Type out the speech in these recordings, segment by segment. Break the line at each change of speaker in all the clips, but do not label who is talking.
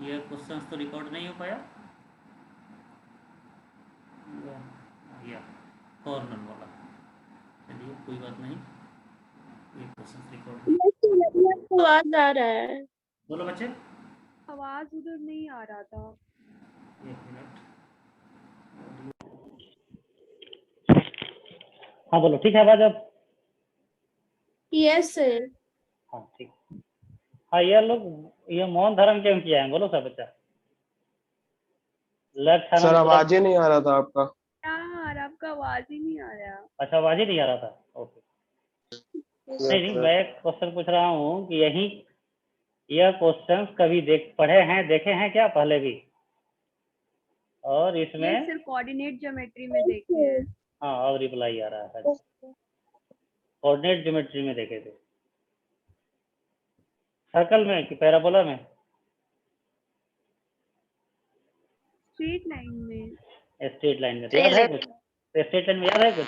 ये क्वेश्चन तो रिकॉर्ड नहीं हो पाया या कॉर्नर वाला। चलिए कोई बात नहीं, ये क्वेश्चन रिकॉर्ड।
आवाज आ रहा है।
बोलो बच्चे।
आवाज उधर नहीं आ रहा था।
एक मिनट। हाँ बोलो, ठीक है आवाज अब?
Yes sir.
हाँ ठीक। हाँ ये लोग ये मौन धारण क्यों किया है, बोलो सब बच्चा। लेफ्ट
सर आवाज ही नहीं आ रहा था आपका।
यार आपका आवाज ही नहीं आ रहा।
अच्छा आवाज ही नहीं आ रहा था, ओके। नहीं मैं क्वेश्चन पूछ रहा हूँ कि यही यह क्वेश्चन कभी पढ़े हैं, देखे हैं क्या पहले भी? और इसमें
ये सिर्फ कोऑर्डिनेट ज्योमेट्री में देखे हैं।
हाँ और रिप्लाई आ रहा है, कोऑर्डिनेट ज्योमेट्री में देखे थे। सर्कल में कि पैराबोला में?
स्ट्रेट लाइन में।
स्ट्रेट लाइन में याद है कुछ? स्ट्रेट लाइन में याद है कुछ?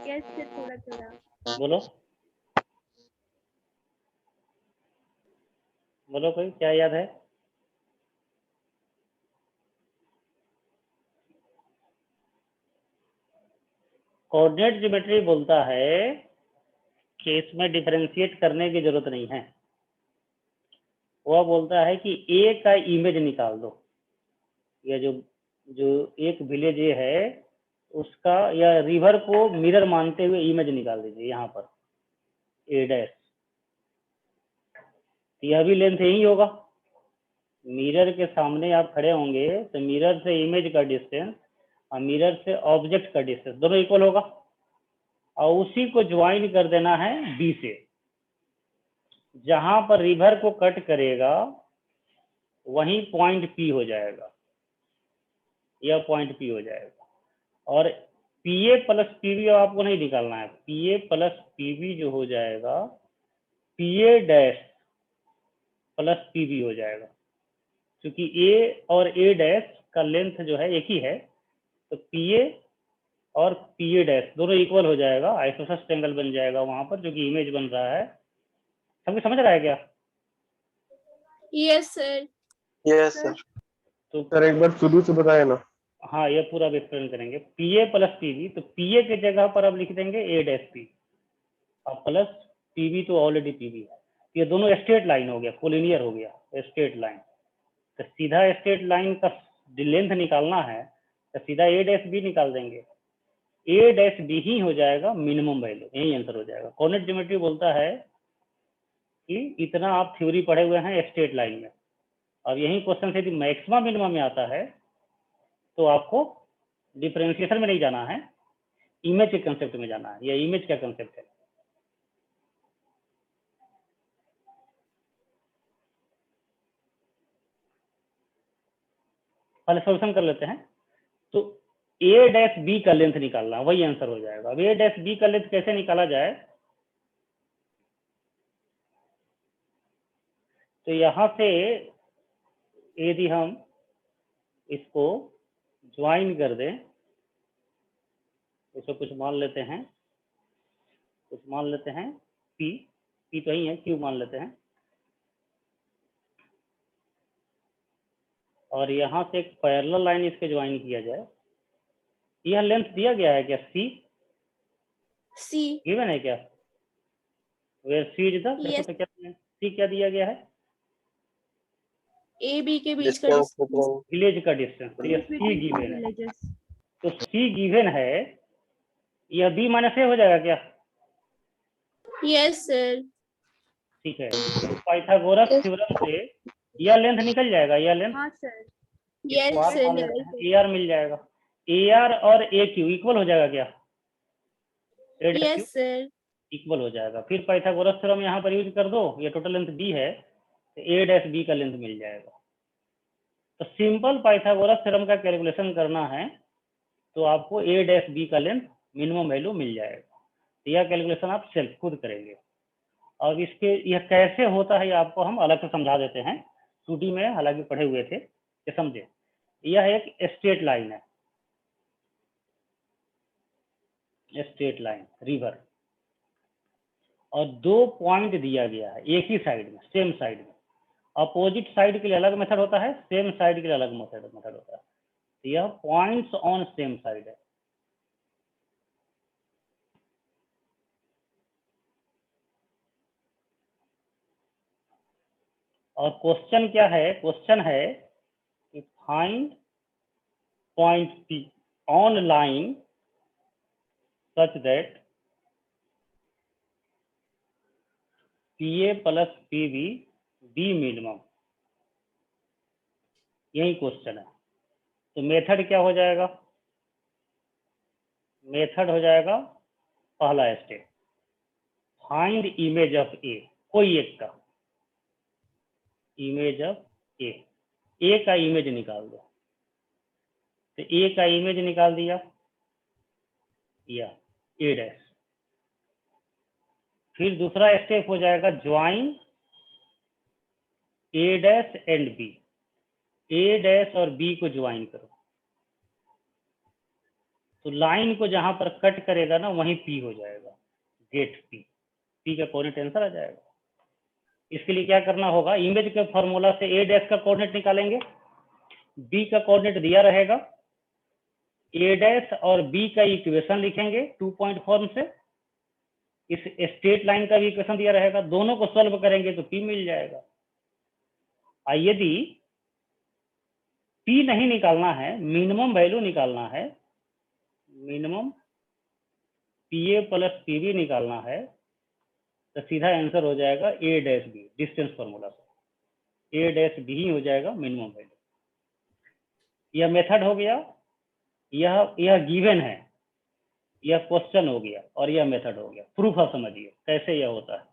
यस सर, थोड़ा थोड़ा।
बोलो बोलो, कोई क्या याद है? कोऑर्डिनेट ज्योमेट्री बोलता है कि इसमें डिफरेंशिएट करने की जरूरत नहीं है। वह बोलता है कि ए का इमेज निकाल दो, या जो जो एक विलेज ए है उसका या रिवर को मिरर मानते हुए इमेज निकाल दीजिए यहाँ पर ए डैश। यह भी लेंथ यही होगा। मिरर के सामने आप खड़े होंगे तो मिरर से इमेज का डिस्टेंस और मिरर से ऑब्जेक्ट का डिस्टेंस दोनों इक्वल होगा, और उसी को ज्वाइन कर देना है बी से। जहां पर रिवर को कट करेगा वहीं पॉइंट पी हो जाएगा, यह पॉइंट पी हो जाएगा। और पी ए प्लस पीबी आपको नहीं निकालना है, पी ए प्लस पीबी जो हो जाएगा P A dash plus PB हो जाएगा, क्योंकि ए और ए डैश का लेंथ जो है एक ही है, तो पी ए और पी ए डैश दोनों इक्वल हो जाएगा, आइसोसेलेस ट्रायंगल बन जाएगा वहां पर, जो कि इमेज बन रहा है। सबको समझ रहा है क्या?
Yes sir.
Yes sir.
तो
सर एक बार शुरू से बताए ना।
हाँ ये पूरा एक्सप्लेन करेंगे। पी ए प्लस पीबी, तो पी ए की जगह पर आप लिख देंगे ए डैश पी और प्लस पीबी, तो ऑलरेडी पीबी है। ये दोनों स्ट्रेट लाइन हो गया, कोलिनियर हो गया स्ट्रेट लाइन। तो सीधा स्ट्रेट लाइन का लेंथ निकालना है तो सीधा ए डैश बी निकाल देंगे, ए डैश बी ही हो जाएगा मिनिमम वैल्यू, यही आंसर हो जाएगा। कोऑर्डिनेट ज्योमेट्री बोलता है कि इतना आप थ्योरी पढ़े हुए हैं स्ट्रेट लाइन में, अब यही क्वेश्चन से यदि मैक्सिमम मिनिमम में आता है तो आपको डिफरेंशिएशन में नहीं जाना है, इमेज के कंसेप्ट में जाना है। यह इमेज का कंसेप्ट है। पहले सोल्यूशन कर लेते हैं। तो ए डैश बी का लेंथ निकालना, वही आंसर हो जाएगा। अब ए डैश बी का लेंथ कैसे निकाला जाए? तो यहां से यदि हम इसको ज्वाइन कर दें, इसको कुछ मान लेते हैं, पी, पी तो ही है, क्यू मान लेते हैं, और यहां से एक पैरेलल लाइन इसके ज्वाइन किया जाए। यह लेंथ दिया गया है क्या? सी
सी
गिवन है क्या? वेयर सी इज द, देखो
यस।
तो क्या सी क्या दिया गया है?
ए बी के बीच का
डिस्टेंस
डिस्टेंस।
विलेज का डिस्टेंस, तो यह सी गिवन है। तो सी गिवन है, यह बी माइनस ए हो जाएगा क्या?
Yes sir.
ठीक है, तो पाइथागोरस थ्योरम से यह लेंथ निकल जाएगा, यह लेंथ।
हाँ सर।
इसको
यस
आप मान
सर।
लेते हैं, ए आर मिल जाएगा। ए आर और ए क्यू इक्वल हो जाएगा क्या? A dash Q
yes sir.
Equal हो जाएगा। फिर पाइथागोरस थ्योरम यहाँ पर यूज कर दो, ये टोटल लेंथ बी है, तो ए डैश बी का लेंथ मिल जाएगा। तो सिंपल पाइथागोरस थ्योरम का कैलकुलेशन करना है तो आपको ए डैश बी का लेंथ मिनिमम वैल्यू मिल जाएगा। तो यह कैलकुलेशन आप सेल्फ खुद करेंगे। और इसके यह कैसे होता है ये आपको हम अलग से समझा देते हैं, 2D में हालांकि पढ़े हुए थे, ये समझे। यह एक स्ट्रेट लाइन है, स्ट्रेट लाइन रिवर, और दो पॉइंट दिया गया है एक ही साइड में, सेम साइड में, अपोजिट साइड के लिए अलग मेथड होता है, सेम साइड के लिए अलग मेथड होता है। तो यह पॉइंट्स ऑन सेम साइड है। और क्वेश्चन क्या है? क्वेश्चन है कि find point P on line such that PA plus PB B minimum. यही क्वेश्चन है। तो मेथड क्या हो जाएगा? मेथड हो जाएगा पहला स्टेप, फाइंड इमेज ऑफ ए, कोई एक का इमेज ऑफ ए का इमेज निकाल दो। तो ए का इमेज निकाल दिया, या ए डैश। फिर दूसरा स्टेप हो जाएगा join A dash and B, A dash और बी को ज्वाइन करो। तो लाइन को जहां पर कट करेगा ना वहीं पी हो जाएगा, गेट पी का कोऑर्डिनेट आंसर आ जाएगा। इसके लिए क्या करना होगा? इमेज के फॉर्मूला से ए डैश का कोऑर्डिनेट निकालेंगे, बी का कोऑर्डिनेट दिया रहेगा, ए डैश और बी का इक्वेशन लिखेंगे 2 पॉइंट फॉर्म से, इस स्ट्रेट लाइन का भी इक्वेशन दिया रहेगा, दोनों को सॉल्व करेंगे तो पी मिल जाएगा। यदि पी नहीं निकालना है, मिनिमम वैल्यू निकालना है, मिनिमम पीए प्लस पीबी निकालना है, तो सीधा आंसर हो जाएगा ए डैश बी, डिस्टेंस फॉर्मूला से ए डैश बी ही हो जाएगा मिनिमम वैल्यू। यह मेथड हो गया, यह गिवन है, यह क्वेश्चन हो गया और यह मेथड हो गया। प्रूफ आप समझिए कैसे यह होता है।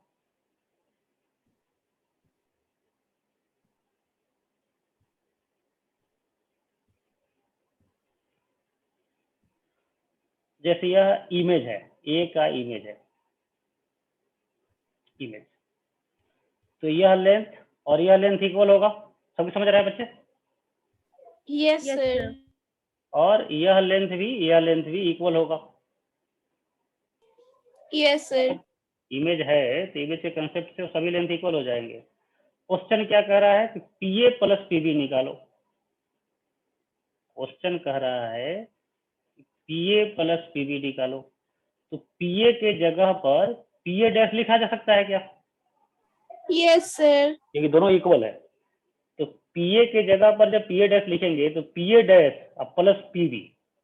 जैसे यह इमेज है, ए का इमेज है, इमेज, तो यह लेंथ और यह लेंथ इक्वल होगा। सभी समझ रहे हैं बच्चे?
Yes,
Yes,
sir.
sir.
और यह लेंथ भी इक्वल होगा।
Yes, sir.
इमेज है तो इमेज के कंसेप्ट से सभी लेंथ इक्वल हो जाएंगे। क्वेश्चन क्या कह रहा है कि पीए प्लस पीबी निकालो। क्वेश्चन कह रहा है पीए प्लस पीबी निकालो। तो पीए के जगह पर पीए डैश लिखा जा सकता है क्या?
Yes, sir.
क्योंकि दोनों इक्वल है। तो पीए के जगह पर जब पीए डैश लिखेंगे तो पीए डैश अब प्लस पीबी,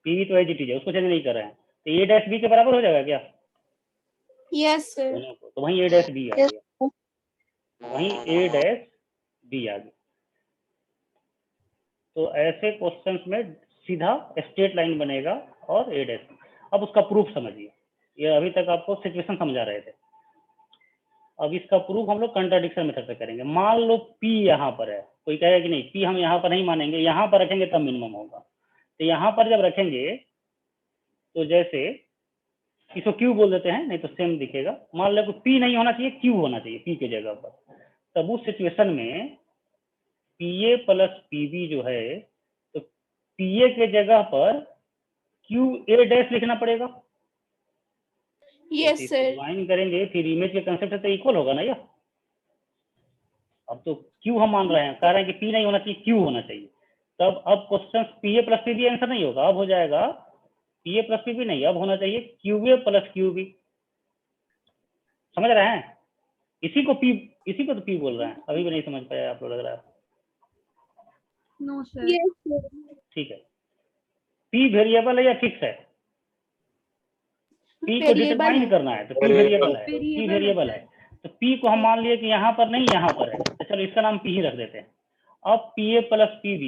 पीबी तो एज इट इज है, उसको चेंज नहीं कर रहे हैं, तो ए डैश बी के बराबर हो जाएगा क्या?
Yes, sir.
दोनों को। तो वहीं ए डैश बी आ
Yes.
गया, वहीं ए डैश बी आ गया। तो ऐसे क्वेश्चंस में सीधा स्ट्रेट लाइन बनेगा और ए डैश। अब उसका प्रूफ समझिए। ये अभी तक आपको सिचुएशन समझा रहे थे, अब इसका प्रूफ हम लोग कंट्राडिक्शन मेथड से करेंगे। मान लो P यहाँ पर है, कोई कहेगा कि नहीं P हम यहाँ पर नहीं मानेंगे, यहाँ पर रखेंगे तब मिनिमम होगा। तो यहाँ पर जब रखेंगे तो जैसे इसको Q बोल देते हैं, नहीं तो सेम दिखेगा। मान लो P नहीं होना चाहिए, Q होना चाहिए P के जगह पर। तब उस सिचुएशन में PA प्लस PB जो है, तो PA के जगह पर QA डैश लिखना पड़ेगा।
Yes, sir.
ज्वाइन करेंगे फिर इमेज के कंसेप्ट से तो इक्वल होगा ना। यह अब तो Q हम मान रहे हैं, कह रहे हैं कि P नहीं होना चाहिए, Q होना चाहिए। तब अब question PA plus PB answer नहीं होगा, अब हो जाएगा PA प्लस PB नहीं, अब होना चाहिए QA प्लस QB। समझ रहे हैं? इसी को तो P बोल रहे हैं। अभी भी नहीं समझ पाया आप लोग, लग रहा है।
No, sir.
Yes, sir.
ठीक है, P वेरिएबल है या फिक्स है? P को
Variable
डिटरमाइन
है।
करना है तो P वेरिएबल है, P
Variable
वेरिएबल है। तो P को हम मान लिए कि यहाँ पर नहीं यहाँ पर है, तो चलो इसका नाम P ही रख देते हैं। अब PA प्लस PB,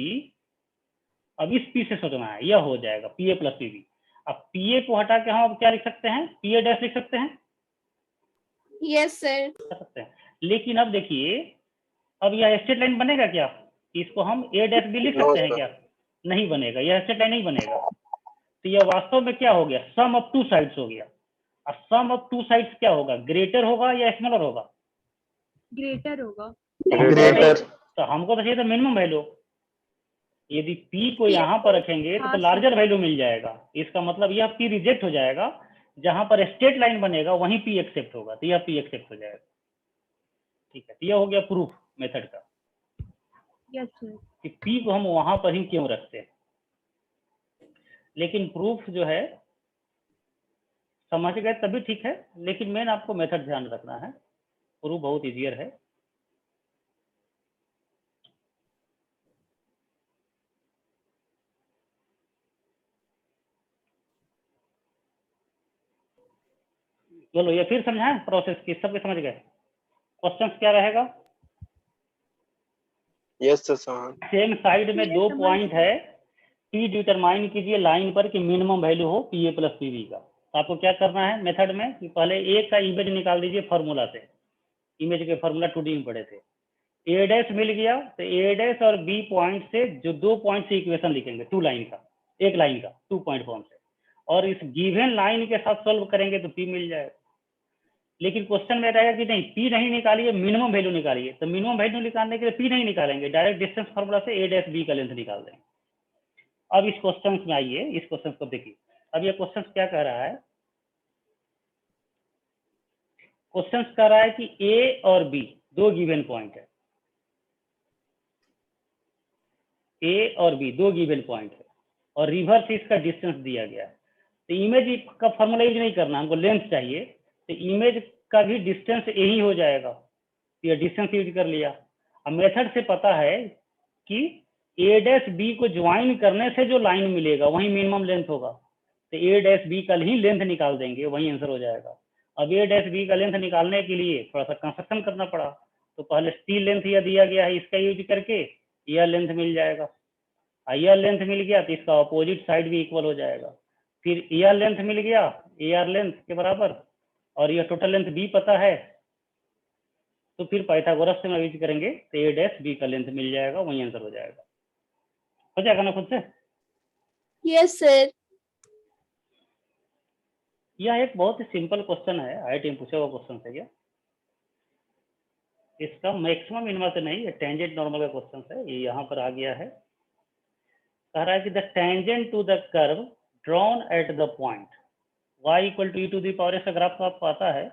अब इस P से सोचना है, यह हो जाएगा PA प्लस PB। अब PA को हटा के हम अब क्या लिख सकते हैं? PA डैश लिख सकते हैं,
Yes, sir.
कर सकते हैं। लेकिन अब देखिए, अब यह स्ट्रेट लाइन बनेगा क्या? इसको हम A डैश भी लिख सकते हैं क्या? नहीं बनेगा, यह स्ट्रेट लाइन नहीं बनेगा। तो यह वास्तव में क्या हो गया? सम ऑफ टू साइड्स हो गया। अब सम ऑफ टू साइड्स क्या होगा? ग्रेटर होगा या स्मॉलर होगा?
Greater होगा.
ग्रेटर।
तो हमको तो चाहिए था मिनिमम वैल्यू। यदि P को
Yes.
यहाँ पर रखेंगे तो
हाँ,
लार्जर वैल्यू मिल जाएगा। इसका मतलब यह P रिजेक्ट हो जाएगा, जहां पर स्ट्रेट लाइन बनेगा वहीं P एक्सेप्ट होगा, तो यह P एक्सेप्ट हो जाएगा। ठीक है, तो यह हो गया प्रूफ मेथड का।
Yes sir.
कि पी को हम वहां पर ही क्यों रखते हैं, लेकिन प्रूफ जो है समझ गए तभी ठीक है, लेकिन मेन आपको मेथड ध्यान रखना है, प्रूफ बहुत इजियर है। बोलो, ये फिर समझाएं प्रोसेस की, सबके समझ गए? क्वेश्चन क्या रहेगा?
Yes sir.
सेम साइड में
ये
दो
समझ
पॉइंट
गए।
है, पी डिटरमाइन कीजिए लाइन पर कि मिनिमम वैल्यू हो पीए प्लस पीवी का। तो आपको क्या करना है मेथड में कि पहले ए का इमेज निकाल दीजिए फॉर्मूला से, इमेज के फॉर्मूला 2D में पढ़े थे। ए डैश मिल गया तो ए डैश और बी पॉइंट से जो 2 पॉइंट से इक्वेशन लिखेंगे, 2 लाइन का, एक लाइन का 2 पॉइंट फॉर्म से, और इस गिवन लाइन के साथ सॉल्व करेंगे तो पी मिल जाएगा। लेकिन क्वेश्चन में रहेगा कि नहीं पी नहीं निकालिए, मिनिमम वैल्यू निकालिए, तो मिनिमम वैल्यू निकालने के लिए पी नहीं निकालेंगे, डायरेक्ट डिस्टेंस फार्मूला से ए डैश बी का लेंथ निकाल देंगे। अब इस क्वेश्चन में आइए, इस क्वेश्चन को देखिए। अब ये क्वेश्चन क्या कह रहा है? क्वेश्चन कह रहा है कि ए और बी दो गिवन पॉइंट है, ए और बी दो गिवन पॉइंट है, और रिवर्स इसका डिस्टेंस दिया गया है। तो इमेज का फॉर्मूला यूज नहीं करना, हमको लेंथ चाहिए, तो इमेज का भी डिस्टेंस यही हो जाएगा, ये डिस्टेंस यूज कर लिया। अब मेथड से पता है कि ए डैश बी को ज्वाइन करने से जो लाइन मिलेगा वही मिनिमम लेंथ होगा, तो ए डैश बी का ही लेंथ निकाल देंगे, वही आंसर हो जाएगा। अब ए डैश बी का लेंथ निकालने के लिए थोड़ा सा कंस्ट्रक्शन करना पड़ा, तो पहले सी लेंथ यह दिया गया है, इसका यूज करके यह लेंथ मिल जाएगा, यह लेंथ मिल गया तो इसका अपोजिट साइड भी इक्वल हो जाएगा। फिर यह लेंथ मिल गया ए आर लेंथ के बराबर, और यह टोटल लेंथ बी पता है, तो फिर पाइथागोरस से यूज करेंगे तो ए डैश बी का लेंथ मिल जाएगा, वही आंसर हो जाएगा। हो जाएगा ना खुद से?
Yes sir.
यह एक बहुत ही सिंपल क्वेश्चन है, आईआईटी में पूछा हुआ क्वेश्चन है। इसका मैक्सिमम इनवर्स नहीं, ये टेंजेंट नॉर्मल का क्वेश्चन है, ये यहाँ पर आ गया है। कह रहा है कि the tangent to the curve drawn at the point y equal to e to the power x का ग्राफ तो आपको आता है।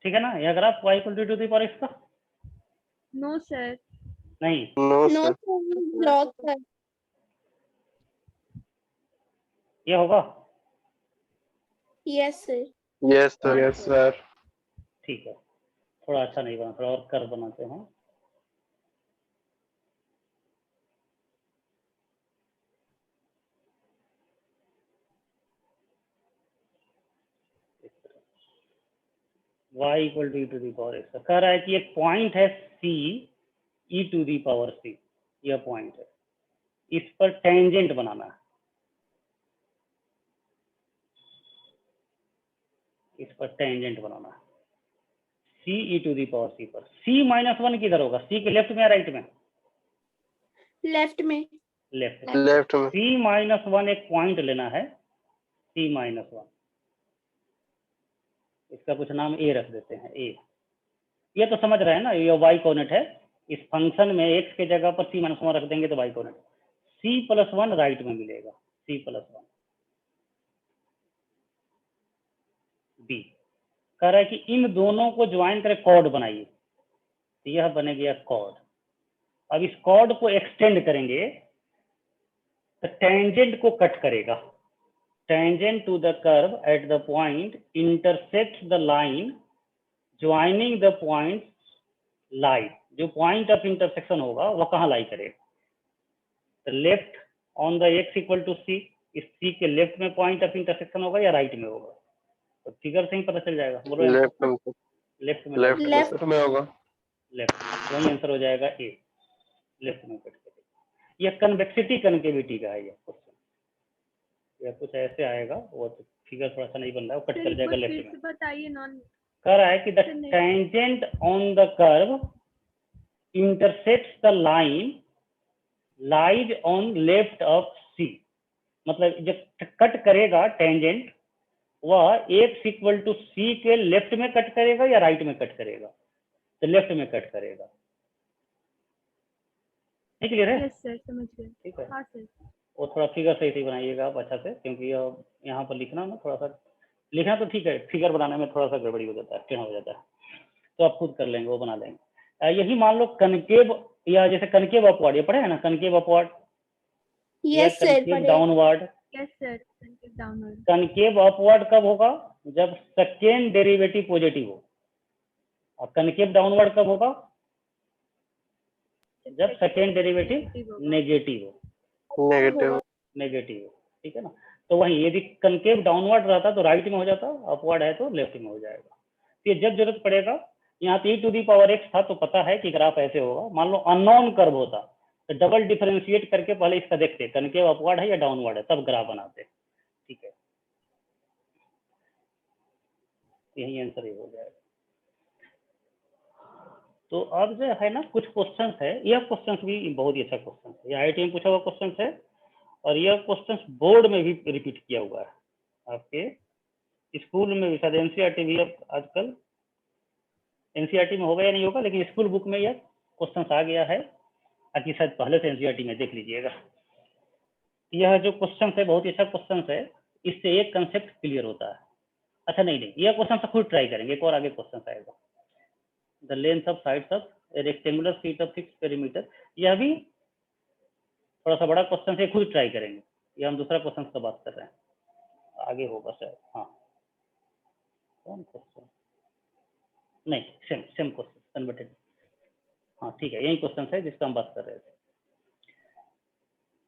ठीक है ना, यह graph y equal to e to the power x का
नो सर।
नहीं,
no
no
sir.
Sir, block है।
यह होगा।
Yes sir.
Yes sir. Yes sir.
ठीक है, थोड़ा अच्छा नहीं बना, थोड़ा और कर्व बनाते हैं। y equal to e to the power x, कह रहा है कि एक पॉइंट है c e to the power c, यह पॉइंट है, इस पर टेंजेंट बनाना है, इस पर टेंजेंट बनाना है c e to the power c पर। c माइनस 1 किधर होगा, c के लेफ्ट में या राइट में?
लेफ्ट में।
लेफ्ट में।
लेफ्ट में।
c माइनस 1 एक पॉइंट लेना है, c माइनस 1, इसका कुछ नाम a रख देते हैं, a। ये तो समझ रहे हैं ना, ये y कोऑर्डिनेट है, इस फंक्शन में x के जगह पर c माइनस 1 रख देंगे तो y coordinate, c plus 1 right में मिलेगा, c प्लस 1 b। कह रहा है कि इन दोनों को ज्वाइन करें, कॉर्ड बनाइए, तो यह बने गया कॉर्ड। अब इस कॉर्ड को एक्सटेंड करेंगे तो टेंजेंट को कट करेगा, tangent to the curve at the point intersect the line joining the point lie, जो पॉइंट ऑफ इंटरसेक्शन होगा वह कहाँ लाई करेगा, तो left on the x equal to C, इस सी के लेफ्ट में पॉइंट ऑफ इंटरसेक्शन होगा या राइट में होगा, तो फिगर से ही पता चल जाएगा। बोलो
लेफ्ट में।
लेफ्ट में,
लेफ्ट
में होगा।
लेफ्ट, वही आंसर हो जाएगा ए, लेफ्ट में कट करेगा। यह कन्वेक्सिटी कन्केविटी का है, यह क्वेश्चन, यह कुछ ऐसे आएगा, वो तो फिगर थोड़ा सा नहीं बन रहा है, वो कट
सर
कर
एक
जाएगा
बार
लेफ्ट
फिर
में।
से बताइए। नॉन
कह रहा है कि the tangent on the curve intersects the line lies on left of C, मतलब जब कट करेगा टेंजेंट, वह एक्स इक्वल टू सी के लेफ्ट में कट करेगा या राइट में कट करेगा, तो लेफ्ट में कट करेगा। ठीक क्लियर है?
यस सर, समझ गए।
ठीक है,
हाँ सर।
वो थोड़ा फिगर सही से बनाइएगा आप अच्छा से, क्योंकि यहाँ पर लिखना ना थोड़ा सा लिखना तो ठीक है, फिगर बनाने में थोड़ा सा गड़बड़ी हो जाता है, टेढ़ा हो जाता है, तो आप खुद कर लेंगे, वो बना लेंगे। यही मान लो कनकेव, या जैसे कनकेव अपवर्ड, ये पढ़े हैं ना, कनकेव अपवर्ड या
यस सर
कनकेव
पढ़े।
Downward.
Yes, sir. Concave downward.
Concave upward कब होगा? जब सेकेंड डेरिवेटिव पॉजिटिव हो। और कनकेव डाउनवर्ड कब होगा? जब सेकेंड डेरिवेटिव
होगा।
नेगेटिव हो।
नेगेटिव।
नेगेटिव, ठीक है ना। तो वही यदि कनकेव डाउनवर्ड रहता तो राइट में हो जाता, अपवर्ड है तो लेफ्ट में हो जाएगा। तो ये जब जरूरत पड़ेगा, यहाँ पे e⁻x था तो पता है कि ग्राफ ऐसे होगा। मान लो अननोन कर्व होता तो डबल डिफरेंशिएट करके पहले इसका देखते कनकेव अपवर्ड है या डाउनवर्ड है, तब ग्राफ बनाते। ठीक है, यही आंसर ये हो जाएगा। तो अब जो है ना कुछ क्वेश्चंस है, यह क्वेश्चंस भी बहुत ही अच्छा क्वेश्चन है, ये IIT में पूछा हुआ क्वेश्चन है, और यह क्वेश्चन बोर्ड में भी रिपीट किया हुआ है। आपके स्कूल में भी शायद NCERT भी अब आजकल NCERT में होगा या नहीं होगा, लेकिन स्कूल बुक में यह क्वेश्चन आ गया है, ताकि शायद पहले से NCERT में देख लीजिएगा। यह जो क्वेश्चन है बहुत ही अच्छा क्वेश्चन है, इससे एक कंसेप्ट क्लियर होता है। अच्छा नहीं, यह क्वेश्चन खुद ट्राई करेंगे, एक और आगे क्वेश्चन आएगा। The length of sides of A rectangular sheet of fixed perimeter, यह भी थोड़ा सा बड़ा क्वेश्चन है, खुद ट्राई करेंगे। ये हम दूसरा क्वेश्चन का बात कर रहे हैं, आगे होगा शायद। हाँ, कौन क्वेश्चन? नहीं, सेम क्वेश्चन कन्वर्टेड। हाँ ठीक है, यही क्वेश्चन है जिसका हम बात कर रहे थे।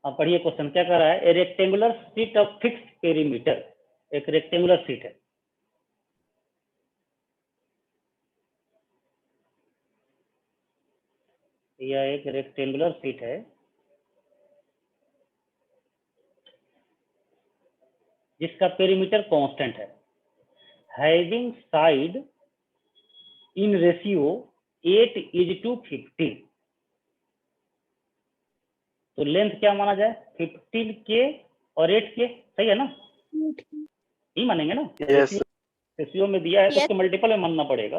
आप पढ़िए क्वेश्चन क्या कर रहा है। ए rectangular sheet of fixed perimeter, एक रेक्टेंगुलर शीट है, यह एक रेक्टेंगुलर शीट है जिसका पेरीमीटर कांस्टेंट है, हैविंग साइड इन रेशियो 8:15। तो लेंथ क्या माना जाए? 15K और 8K, सही है ना? यही मानेंगे ना?
यस
रेशियो में दिया है तो
Yes.
उसके मल्टीपल में मानना पड़ेगा।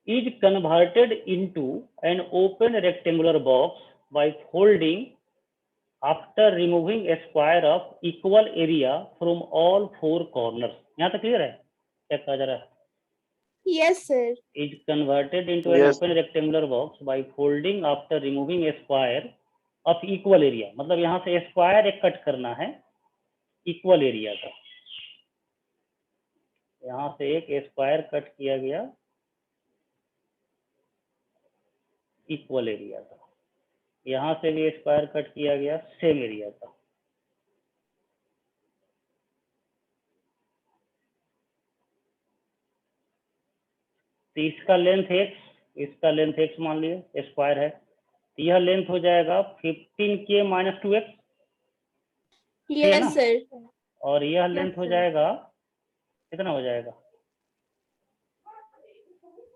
Is converted into an open rectangular box by folding after removing A square of equal area from all 4 corners. यहाँ तक क्लियर है क्या कहा जा रहा है?
Yes sir.
Is converted into an
Yes.
open rectangular box by folding after removing a square of equal area। मतलब यहाँ से स्क्वायर एक कट करना है इक्वल एरिया का, यहाँ से एक स्क्वायर कट किया गया इक्वल एरिया का, यहाँ से भी स्क्वायर कट किया गया सेम एरिया का। तो इसका लेंथ x, इसका लेंथ x मान लिए, स्क्वायर है, तो यह लेंथ हो जाएगा 15K - 2x, है ना?
Yes sir.
और यह
Yes,
लेंथ हो
sir.
जाएगा, कितना हो जाएगा?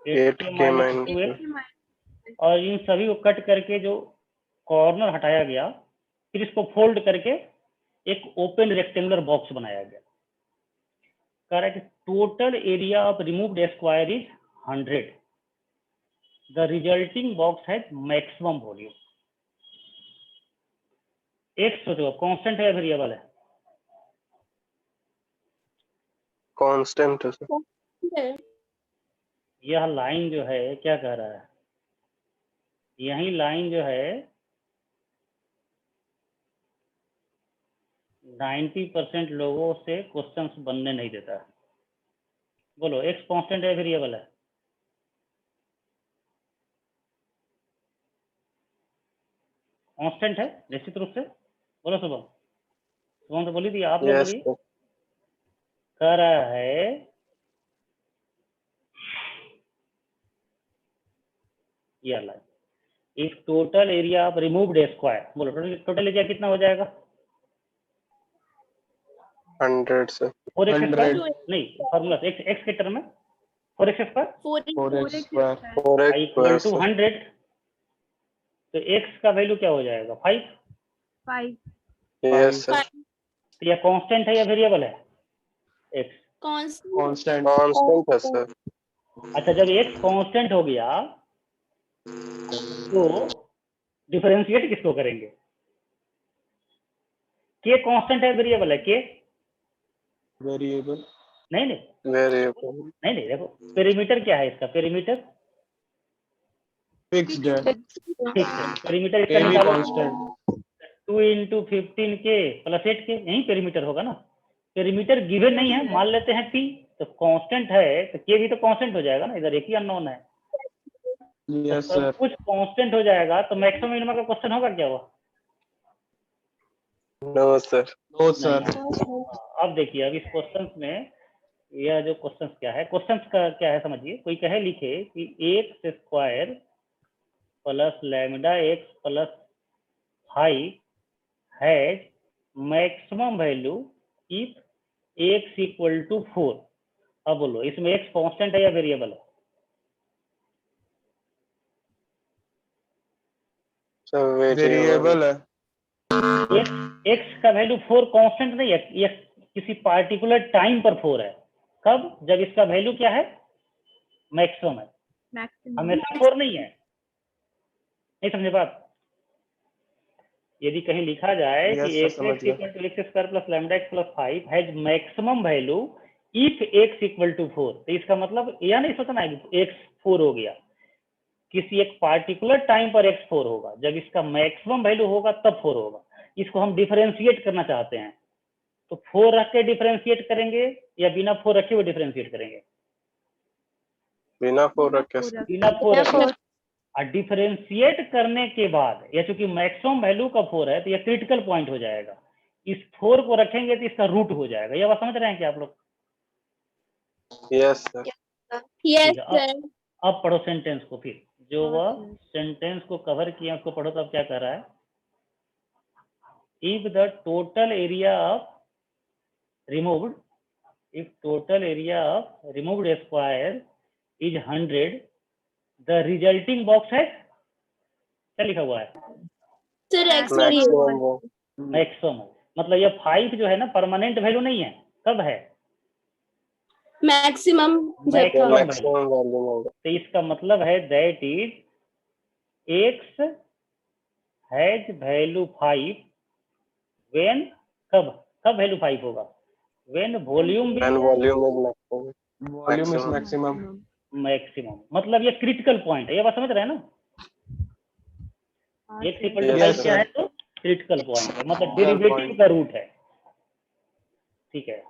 8K
-2x।
8K
और इन सभी को कट करके जो कॉर्नर हटाया गया, फिर इसको फोल्ड करके एक ओपन रेक्टेंगुलर बॉक्स बनाया गया। कह रहा है कि total area of removed square is 100, the resulting box has maximum volume. एक सोचो, कांस्टेंट है या वेरिएबल है?
कांस्टेंट है सर।
Sir.
यह लाइन जो है क्या कह रहा है, यही लाइन जो है 90% लोगों से क्वेश्चंस बनने नहीं देता है। बोलो, एक्स कांस्टेंट है वेरिएबल है? कांस्टेंट है निश्चित रूप से। बोलो शुभम, शुभम तो बोली थी, आप लोग
यस
बोलिए।
सर।
कह रहा है यह line if total area of removed square, बोलो टोटल एरिया कितना हो जाएगा?
100 सर।
4x square
100.
नहीं, फॉर्मूला x के टर्म में 4x square
4
square.
4x
equal to
sir।
100। तो x का वैल्यू क्या हो जाएगा? 5।
5.
Yes sir.
तो यह कांस्टेंट है या वेरिएबल है? x।
Constant.
कांस्टेंट है सर।
अच्छा, जब x कांस्टेंट हो गया तो डिफरेंशिएट किसको करेंगे? k कांस्टेंट है वेरिएबल है? k
वेरिएबल
नहीं नहीं
वेरिएबल
नहीं नहीं, देखो पेरीमीटर क्या है इसका, पेरीमीटर
फिक्स्ड है
ठीक है, पेरीमीटर इसका
सेमी
निकालो,
कांस्टेंट
2 into 15k + 8k, यही पेरीमीटर होगा ना। पेरीमीटर गिवन नहीं है, मान लेते हैं p, तो कांस्टेंट है तो k भी तो कांस्टेंट हो जाएगा ना, इधर एक ही अननोन है।
यस
तो
सर
सब कुछ कांस्टेंट हो जाएगा तो मैक्सिमम मिनिमम का क्वेश्चन होगा क्या हुआ?
नो सर
नो
नहीं
सर
है। अब देखिए, अब इस क्वेश्चन में यह जो क्वेश्चन क्या है, क्वेश्चन का क्या है समझिए। कोई कहे लिखे कि x² + λx + 5 has maximum value if x = 4। अब बोलो इसमें x कांस्टेंट है या वेरिएबल है?
सर
वेरिएबल है
x का वैल्यू 4 कांस्टेंट नहीं है, ये किसी पार्टिकुलर टाइम पर 4 है। कब? जब इसका वैल्यू क्या है, मैक्सिमम है,
मैक्सिमम
हमेशा 4 नहीं है। नहीं समझे बात? यदि कहीं लिखा जाए
Yes,
कि
sir,
x
समझ गया।
= x² + λx + 5 has maximum value if x = 4, तो इसका मतलब यह नहीं सोचना है कि x 4 हो गया, किसी एक पार्टिकुलर टाइम पर x 4 होगा, जब इसका मैक्सिमम वैल्यू होगा तब 4 होगा। इसको हम डिफरेंशिएट करना चाहते हैं, तो 4 रख के डिफरेंशिएट करेंगे या बिना 4 रखे हुए डिफरेंशिएट करेंगे?
बिना 4 रखे सर।
बिना 4 रखे।
Four.
और डिफरेंशिएट करने के बाद या चूंकि मैक्सिमम वैल्यू का 4 है तो यह क्रिटिकल पॉइंट हो जाएगा, इस 4 को रखेंगे तो इसका रूट हो जाएगा। यह बात समझ रहे हैं क्या आप लोग?
यस सर
यस
ठीक है,
सर
अब पढ़ो सेंटेंस को। फिर जो वह
Okay.
सेंटेंस को कवर किया उसको पढ़ो। तब क्या कर रहा है? If the total area of removed, if total area of removed square is 100, the resulting box है क्या लिखा हुआ है?
सर एक्स
मैक्सिमम वो
मैक्सिमम। मतलब ये 5 जो है ना परमानेंट वैल्यू नहीं है, कब है?
Maximum
maximum value.
Maximum value होगा।
तो इसका मतलब है that is x has value 5 when, कब कब वैल्यू 5 होगा? When volume
and volume is maximum.
Volume is
Maximum.
Maximum
maximum. मतलब ये क्रिटिकल पॉइंट है, ये बात समझ रहे हैं ना? x =
Yes,
5
sir.
क्या है तो क्रिटिकल पॉइंट है, मतलब
Critical
डेरिवेटिव
point.
का रूट है। ठीक है,